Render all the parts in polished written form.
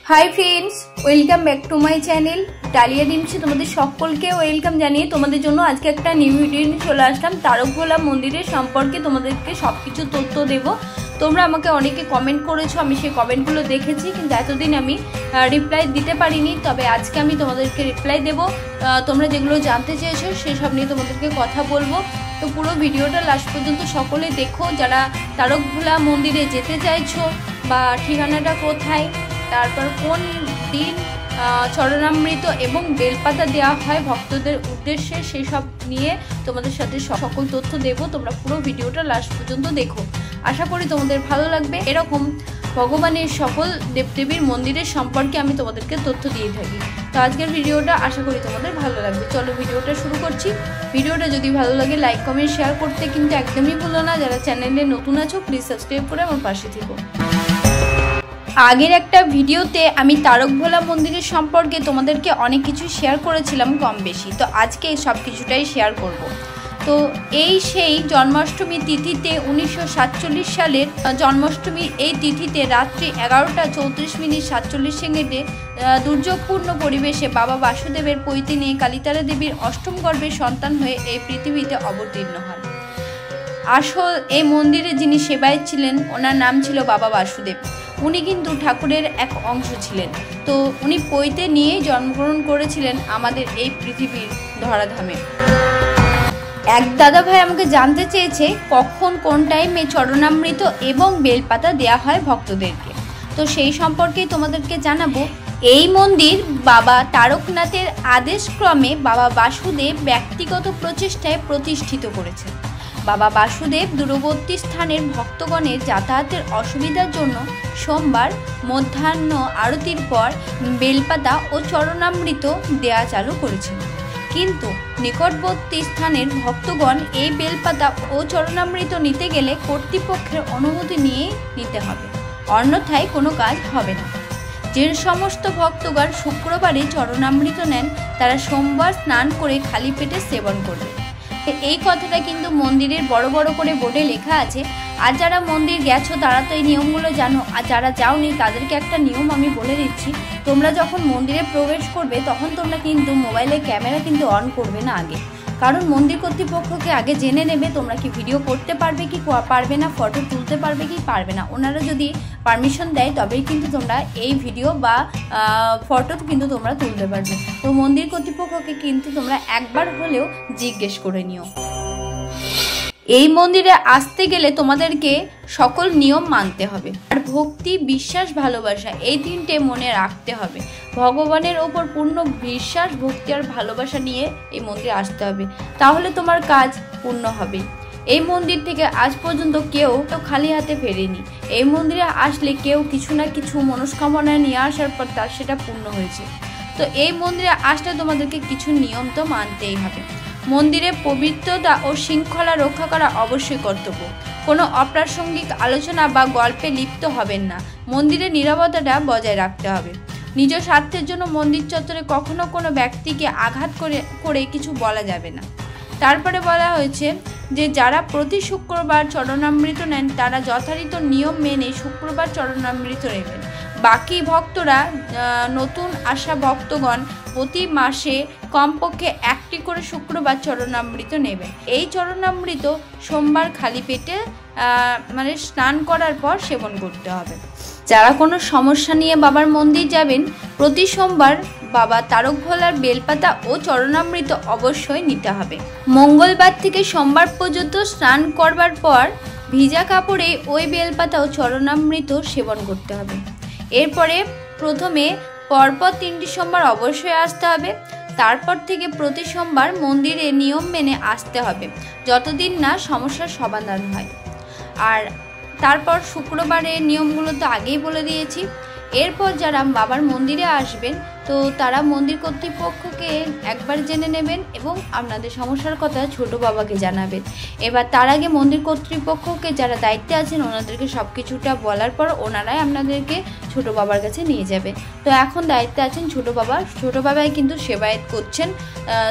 High friends welcome back to my channel Dalia डिम्से तुम्हारे सकलके welcome जानिए तुम्हारे जोन्नो आज के एक निउ भिडियो निये चले आसलाम तारकभोला मंदिरेर सम्पर्के तुम्हादेरके सबकिछु तथ्य देव। তোমরা আমাকে অনেকে কমেন্ট করেছো, আমি সেই কমেন্টগুলো দেখেছি, কিন্তু এতদিন আমি রিপ্লাই দিতে পারিনি। তবে আজকে আমি তোমাদেরকে রিপ্লাই দেব। তোমরা যেগুলো জানতে চেয়েছো সেসব নিয়ে তোমাদেরকে কথা বলবো। তো পুরো ভিডিওটা লাস্ট পর্যন্ত সকলে দেখো, যারা তারকভোলা মন্দিরে যেতে চাইছো বা ঠিকানাটা কোথায়, তারপর কোন দিন চরণামৃত এবং বেলপাতা দেওয়া হয় ভক্তদের উদ্দেশ্যে, সেই সব নিয়ে তোমাদের সাথে সকল তথ্য দেব। তোমরা পুরো ভিডিওটা লাস্ট পর্যন্ত দেখো, আশা করি তোমাদের ভালো লাগবে। এরকম ভগবানের সকল দেবদেবীর মন্দিরের সম্পর্কে আমি তোমাদেরকে তথ্য দিয়ে থাকি। তো আজকের ভিডিওটা আশা করি তোমাদের ভালো লাগবে। চলো ভিডিওটা শুরু করছি। ভিডিওটা যদি ভালো লাগে লাইক কমেন্ট শেয়ার করতে কিন্তু একদমই ভুলো না। যারা চ্যানেলে নতুন আছো প্লিজ সাবস্ক্রাইব করে আমার পাশে থেকো। আগের একটা ভিডিওতে আমি তারকভোলা মন্দিরের সম্পর্কে তোমাদেরকে অনেক কিছু শেয়ার করেছিলাম কম বেশি, তো আজকে সব কিছুটাই শেয়ার করব। তো এই সেই জন্মাষ্টমী তিথিতে 1947 সালের জন্মাষ্টমী এই তিথিতে রাত্রি 11টা 34 মিনিট 47 সেকেন্ডে দুর্যোগপূর্ণ পরিবেশে বাবা বাসুদেবের পৈতে নিয়ে কালীতারা দেবীর অষ্টম গর্ভের সন্তান হয়ে এই পৃথিবীতে অবতীর্ণ হন। আসল এই মন্দিরে যিনি সেবায় ছিলেন ওনার নাম ছিল বাবা বাসুদেব। উনি কিন্তু ঠাকুরের এক অংশ ছিলেন। তো উনি পৈতে নিয়ে জন্মগ্রহণ করেছিলেন আমাদের এই পৃথিবীর ধরাধামে। এক দাদা ভাই আমাকে জানতে চেয়েছে কখন কোন টাইমে চরণামৃত এবং বেলপাতা দেয়া হয় ভক্তদেরকে, তো সেই সম্পর্কেই তোমাদেরকে জানাবো। এই মন্দির বাবা তারকনাথের আদেশক্রমে বাবা বাসুদেব ব্যক্তিগত প্রচেষ্টায় প্রতিষ্ঠিত করেছেন। বাবা বাসুদেব দূরবর্তী স্থানের ভক্তগণের যাতায়াতের অসুবিধার জন্য সোমবার মধ্যাহ্ন আরতির পর বেলপাতা ও চরণামৃত দেয়া চালু করেছেন। কিন্তু নিকটবর্তী স্থানের ভক্তগণ এই বেলপাতা ও চরণামৃত নিতে গেলে কর্তৃপক্ষের অনুমতি নিয়ে নিতে হবে, অন্যথায় কোনো কাজ হবে না। যে সমস্ত ভক্তগণ শুক্রবারে চরণামৃত নেন তারা সোমবার স্নান করে খালি পেটে সেবন করবে। এই কথাটা কিন্তু মন্দিরের বড় বড় করে বোর্ডে লেখা আছে। আর যারা মন্দির গেছো তারা তো এই নিয়মগুলো জানো, আর যারা যাওনি তাদেরকে একটা নিয়ম আমি বলে দিচ্ছি। তোমরা যখন মন্দিরে প্রবেশ করবে তখন তোমরা কিন্তু মোবাইলের ক্যামেরা কিন্তু অন করবে না আগে, কারণ মন্দির কর্তৃপক্ষকে আগে জেনে নেবে তোমরা কি ভিডিও করতে পারবে কি পারবে না, ফটো তুলতে পারবে কি পারবে না। ওনারা যদি পারমিশন দেয় তবেই কিন্তু তোমরা এই ভিডিও বা ফটো কিন্তু তোমরা তুলতে পারবে। তো মন্দির কর্তৃপক্ষকে কিন্তু তোমরা একবার হলেও জিজ্ঞেস করে নিও। এই মন্দিরে আসতে গেলে তোমাদেরকে সকল নিয়ম মানতে হবে, আর ভক্তি বিশ্বাস ভালোবাসা এই তিনটে মনে রাখতে হবে। ভগবানের ওপর পূর্ণ বিশ্বাস ভক্তি আর ভালোবাসা নিয়ে এই মন্দিরে আসতে হবে, তাহলে তোমার কাজ পূর্ণ হবে। এই মন্দির থেকে আজ পর্যন্ত কেউ তো খালি হাতে ফেরেনি। এই মন্দিরে আসলে কেউ কিছু না কিছু মনস্কামনা নিয়ে আসার পর তার সেটা পূর্ণ হয়েছে। তো এই মন্দিরে আসলে তোমাদেরকে কিছু নিয়ম তো মানতেই হবে। মন্দিরে পবিত্রতা ও শৃঙ্খলা রক্ষা করা অবশ্যই কর্তব্য। কোনো অপ্রাসঙ্গিক আলোচনা বা গল্পে লিপ্ত হবেন না। মন্দিরে নীরবতাটা বজায় রাখতে হবে। নিজ স্বার্থের জন্য মন্দির চত্বরে কখনো কোনো ব্যক্তিকে আঘাত করে কিছু বলা যাবে না। তারপরে বলা হয়েছে যে যারা প্রতি শুক্রবার চরণামৃত নেন তারা যথারীত নিয়ম মেনে শুক্রবার চরণামৃত নেবেন। বাকি ভক্তরা নতুন আসা ভক্তগণ প্রতি মাসে কমপক্ষে একটি করে শুক্রবার চরণামৃত নেবেন। এই চরণামৃত সোমবার খালি পেটে মানে স্নান করার পর সেবন করতে হবে। যারা কোনো সমস্যা নিয়ে বাবার মন্দির যাবেন প্রতি সোমবার বাবা তারকভোলার বেলপাতা ও চরণামৃত অবশ্যই নিতে হবে। মঙ্গলবার থেকে সোমবার পর্যন্ত স্নান করবার পর ভিজা কাপড়ে ওই বেলপাতা ও চরণামৃত সেবন করতে হবে। এরপরে প্রথমে পরপর 3টি সোমবার অবশ্যই আসতে হবে। তারপর থেকে প্রতি সোমবার মন্দিরে নিয়ম মেনে আসতে হবে যতদিন না সমস্যার সমাধান হয়। আর তারপর শুক্রবারের নিয়মগুলো তো আগেই বলে দিয়েছি। এরপর যারা বাবার মন্দিরে আসবেন তো তারা মন্দির কর্তৃপক্ষকে একবার জেনে নেবেন এবং আপনাদের সমস্যার কথা ছোট বাবাকে জানাবেন। এবার তার আগে মন্দির কর্তৃপক্ষকে যারা দায়িত্বে আছেন ওনাদেরকে সব কিছুটা বলার পর ওনারাই আপনাদেরকে ছোট বাবার কাছে নিয়ে যাবে। তো এখন দায়িত্বে আছেন ছোট বাবা। ছোট বাবাই কিন্তু সেবায়েত করছেন।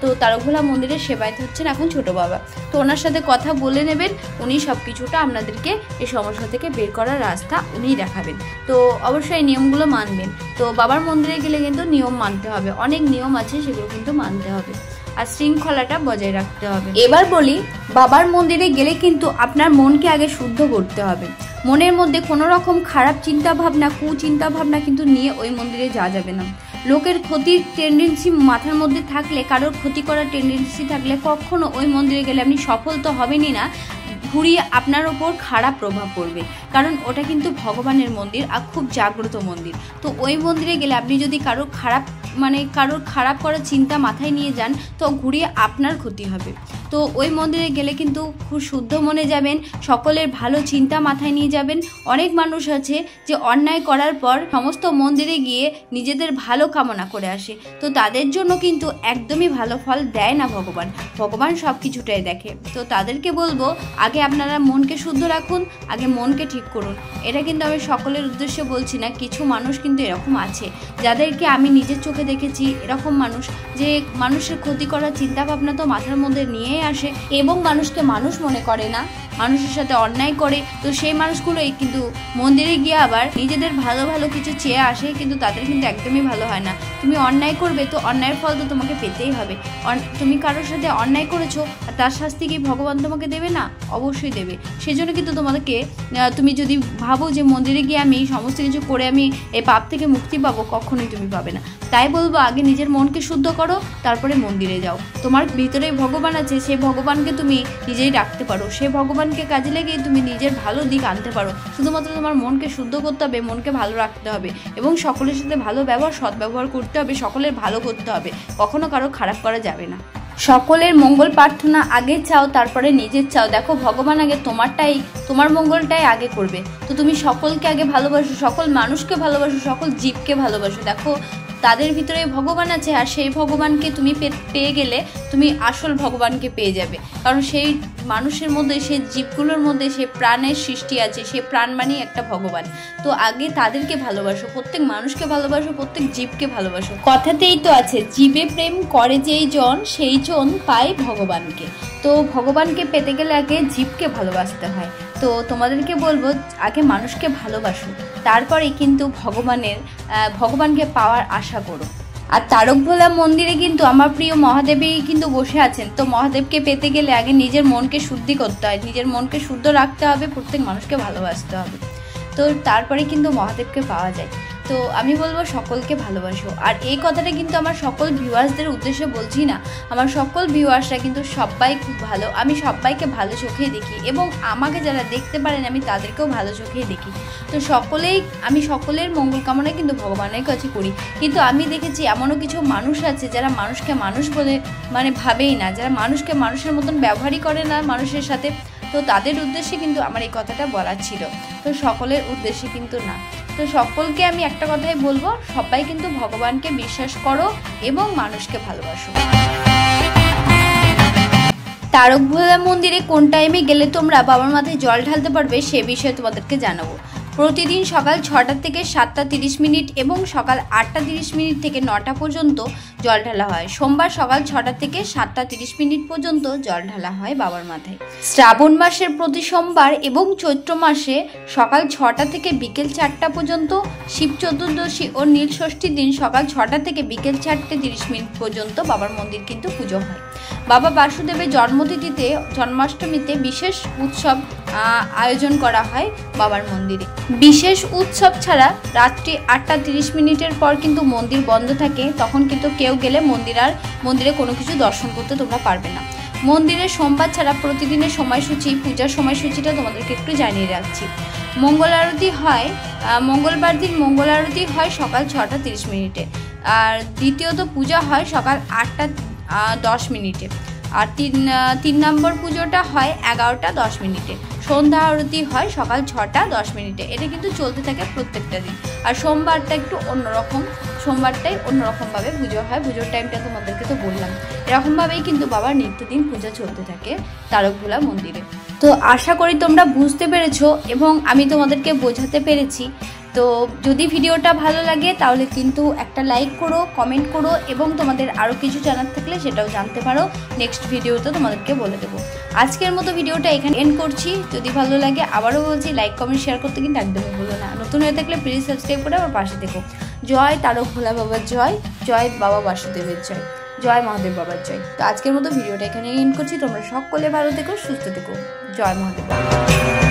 তো তারকভোলা মন্দিরের সেবায়েত হচ্ছেন এখন ছোট বাবা। তো ওনার সাথে কথা বলে নেবেন, উনি সব কিছুটা আপনাদেরকে এই সমস্যা থেকে বের করার রাস্তা উনিই দেখাবেন। তো অবশ্যই নিয়মগুলো মানবেন। তো বাবার মন্দিরে গেলে কিন্তু নিয়ম মানতে হবে, অনেক নিয়ম আছে সেগুলো কিন্তু মানতে হবে আর শৃঙ্খলাটা বজায় রাখতে হবে। এবার বলি, বাবার মন্দিরে গেলে কিন্তু আপনার মনকে আগে শুদ্ধ করতে হবে। মনের মধ্যে কোনো রকম খারাপ চিন্তা ভাবনা, কুচিন্তা ভাবনা কিন্তু নিয়ে ওই মন্দিরে যাওয়া যাবে না। লোকের ক্ষতির টেন্ডেন্সি মাথার মধ্যে থাকলে, কারোর ক্ষতি করার টেন্ডেন্সি থাকলে কখনো ওই মন্দিরে গেলে আপনি সফল তো হবেনই না, ঘুরিয়ে আপনার ওপর খারাপ প্রভাব পড়বে। কারণ ওটা কিন্তু ভগবানের মন্দির আর খুব জাগ্রত মন্দির। তো ওই মন্দিরে গেলে আপনি যদি কারোর খারাপ করার চিন্তা মাথায় নিয়ে যান তো ঘুরিয়ে আপনার ক্ষতি হবে। তো ওই মন্দিরে গেলে কিন্তু খুব শুদ্ধ মনে যাবেন, সকলের ভালো চিন্তা মাথায় নিয়ে যাবেন। অনেক মানুষ আছে যে অন্যায় করার পর সমস্ত মন্দিরে গিয়ে নিজেদের ভালো কামনা করে আসে। তো তাদের জন্য কিন্তু একদমই ভালো ফল দেয় না ভগবান। ভগবান সব কিছুটাই দেখে। তো তাদেরকে বলবো, আগে আপনারা মনকে শুদ্ধ রাখুন, আগে মনকে ঠিক করুন। এটা কিন্তু আমি সকলের উদ্দেশ্যে বলছি না, কিছু মানুষ কিন্তু এরকম আছে যাদেরকে আমি নিজের চোখে দেখেছি। এরকম মানুষ যে মানুষের ক্ষতি করার চিন্তা ভাবনা তো মাথার মধ্যে নিয়ে আসে এবং মানুষকে মানুষ মনে করে না, মানুষের সাথে অন্যায় করে। তো সেই মানুষগুলোই কিন্তু মন্দিরে গিয়ে আবার নিজেদের ভালো ভালো কিছু চেয়ে আসে, কিন্তু তাদের কিন্তু একদমই ভালো হয় না। তুমি অন্যায় করবে তো অন্যায়ের ফল তো তোমাকে পেতেই হবে। তুমি কারোর সাথে অন্যায় করেছো, তার শাস্তি কি ভগবান তোমাকে দেবে না? অবশ্যই দেবে। সেজন্য কিন্তু তোমাদেরকে, তুমি যদি ভাবো যে মন্দিরে গিয়ে আমি সমস্ত কিছু করে আমি এই পাপ থেকে মুক্তি পাবো, কখনোই তুমি পাবে না। তাই বলবো, আগে নিজের মনকে শুদ্ধ করো, তারপরে মন্দিরে যাও। তোমার ভিতরে ভগবান আছে, সেই ভগবানকে তুমি নিজেই রাখতে পারো। সেই ভগবানকে কাজে লেগে তুমি নিজের ভালো দিক আনতে পারো। শুধুমাত্র তোমার মনকে শুদ্ধ করতে হবে, মনকে ভালো রাখতে হবে এবং সকলের সাথে ভালো ব্যবহার, সদ্ব্যবহার করতে হবে, সকলের ভালো করতে হবে, কখনো কারো খারাপ করা যাবে না। সকলের মঙ্গল প্রার্থনা আগে চাও, তারপরে নিজের চাও। দেখো, ভগবান আগে তোমার মঙ্গলটাই আগে করবে। তো তুমি সকলকে আগে ভালোবাসো, সকল মানুষকে ভালোবাসো, সকল জীবকে ভালোবাসো। দেখো, তাদের ভিতরে ভগবান আছে আর সেই ভগবানকে তুমি পেয়ে গেলে তুমি আসল ভগবানকে পেয়ে যাবে। কারণ সেই মানুষের মধ্যে, সেই জীবগুলোর মধ্যে সে প্রাণের সৃষ্টি আছে, সে প্রাণ মানেই একটা ভগবান। তো আগে তাদেরকে ভালোবাসো, প্রত্যেক মানুষকে ভালোবাসো, প্রত্যেক জীবকে ভালোবাসো। কথাতেই তো আছে, জীবে প্রেম করে যেই জন সেই জন পায় ভগবানকে। তো ভগবানকে পেতে গেলে আগে জীবকে ভালোবাসতে হয়। তো তোমাদেরকে বলবো, আগে মানুষকে ভালোবাসো, তারপরে কিন্তু ভগবানকে পাওয়ার আশা করো। আর তারকভোলা মন্দিরে কিন্তু আমার প্রিয় মহাদেবই কিন্তু বসে আছেন। তো মহাদেবকে পেতে গেলে আগে নিজের মনকে শুদ্ধি করতে হয়, নিজের মনকে শুদ্ধ রাখতে হবে, প্রত্যেক মানুষকে ভালোবাসতে হবে। তো তারপরে কিন্তু মহাদেবকে পাওয়া যায়। তো আমি বলবো সকলকে ভালোবাসো। আর এই কথাটা কিন্তু আমার সকল ভিউয়ার্সদের উদ্দেশ্যে বলছি না, আমার সকল ভিউয়ার্সরা কিন্তু সবাই খুব ভালো। আমি সবাইকে ভালো চোখেই দেখি এবং আমাকে যারা দেখতে পারেন আমি তাদেরকেও ভালো চোখেই দেখি। তো আমি সকলের মঙ্গল কামনা কিন্তু ভগবানের কাছে করি। কিন্তু আমি দেখেছি এমনও কিছু মানুষ আছে যারা মানুষকে মানুষ বলে ভাবেই না, যারা মানুষকে মানুষের মতন ব্যবহারই করে না মানুষের সাথে। তো তাদের উদ্দেশ্যে কিন্তু আমার এই কথাটা বলার ছিল, তো সকলের উদ্দেশ্যে কিন্তু না। তো সকলকে আমি একটা কথাই বলবো, সবাই কিন্তু ভগবানকে বিশ্বাস করো এবং মানুষকে ভালোবাসো। তারকভোলা মন্দিরে কোন টাইমে গেলে তোমরা বাবার মাথায় জল ঢালতে পারবে সে বিষয়ে তোমাদেরকে জানাবো। প্রতিদিন সকাল 6টা থেকে 7টা 30 মিনিট এবং সকাল 8টা 30 মিনিট থেকে 9টা পর্যন্ত জল ঢালা হয়। সোমবার সকাল 6টা থেকে 7টা 30 মিনিট পর্যন্ত জল ঢালা হয় বাবার মাথায়। শ্রাবণ মাসের প্রতি সোমবার এবং চৈত্র মাসে সকাল 6টা থেকে বিকেল 4টা পর্যন্ত, শিব চতুর্দশী ও নীল ষষ্ঠীর দিন সকাল 6টা থেকে বিকেল 4টে 30 মিনিট পর্যন্ত বাবার মন্দির কিন্তু পুজো হয়। বাবা বাসুদেবের জন্মতিথিতে, জন্মাষ্টমীতে বিশেষ উৎসব আয়োজন করা হয় বাবার মন্দিরে। বিশেষ উৎসব ছাড়া রাত্রি 8টা 30 মিনিটের পর কিন্তু মন্দির বন্ধ থাকে, তখন কিন্তু কেউ গেলে মন্দিরে কোনো কিছু দর্শন করতে তোমরা পারবে না। মন্দিরের সোমবার ছাড়া প্রতিদিনের সময়সূচি, পূজার সময়সূচিটা তোমাদেরকে একটু জানিয়ে রাখছি। মঙ্গল আরতি হয়, মঙ্গলবার দিন মঙ্গল আরতি হয় সকাল 6টা 30 মিনিটে। আর দ্বিতীয়ত পূজা হয় সকাল 8টা 10 মিনিটে। আর 3 নম্বর পুজোটা হয় 11:10 সন্ধ্যা আরতি হয় সকাল 6:10। এটা কিন্তু চলতে থাকে প্রত্যেকটা দিন। আর সোমবারটা একটু অন্যরকম, সোমবারটাই অন্যরকমভাবে পুজো হয়। পুজোর টাইমটা তোমাদেরকে তো বললাম। এরকমভাবেই কিন্তু বাবার নিত্যদিন পূজা চলতে থাকে তারকভোলা মন্দিরে। তো আশা করি তোমরা বুঝতে পেরেছো এবং আমি তোমাদেরকে বোঝাতে পেরেছি। তো যদি ভিডিওটা ভালো লাগে তাহলে কিন্তু একটা লাইক করো, কমেন্ট করো এবং তোমাদের আরও কিছু জানার থাকলে সেটাও জানতে পারো। নেক্সট ভিডিওতে তোমাদেরকে বলে দেবো। আজকের মতো ভিডিওটা এখানে এন্ড করছি। যদি ভালো লাগে আবারও বলছি লাইক কমেন্ট শেয়ার করতে কিন্তু একদমই ভুলো না। নতুন হয়ে থাকলে প্লিজ সাবস্ক্রাইব করে আমার পাশে থেকো। জয় তারকভোলা বাবার জয়, জয় বাবা বাসুদেবের জয়, জয় মহাদেব বাবার জয়। তো আজকের মতো ভিডিওটা এখানে এন্ড করছি। তোমরা সকলে ভালো থেকো, সুস্থ থেকো। জয় মহাদেব বাবা।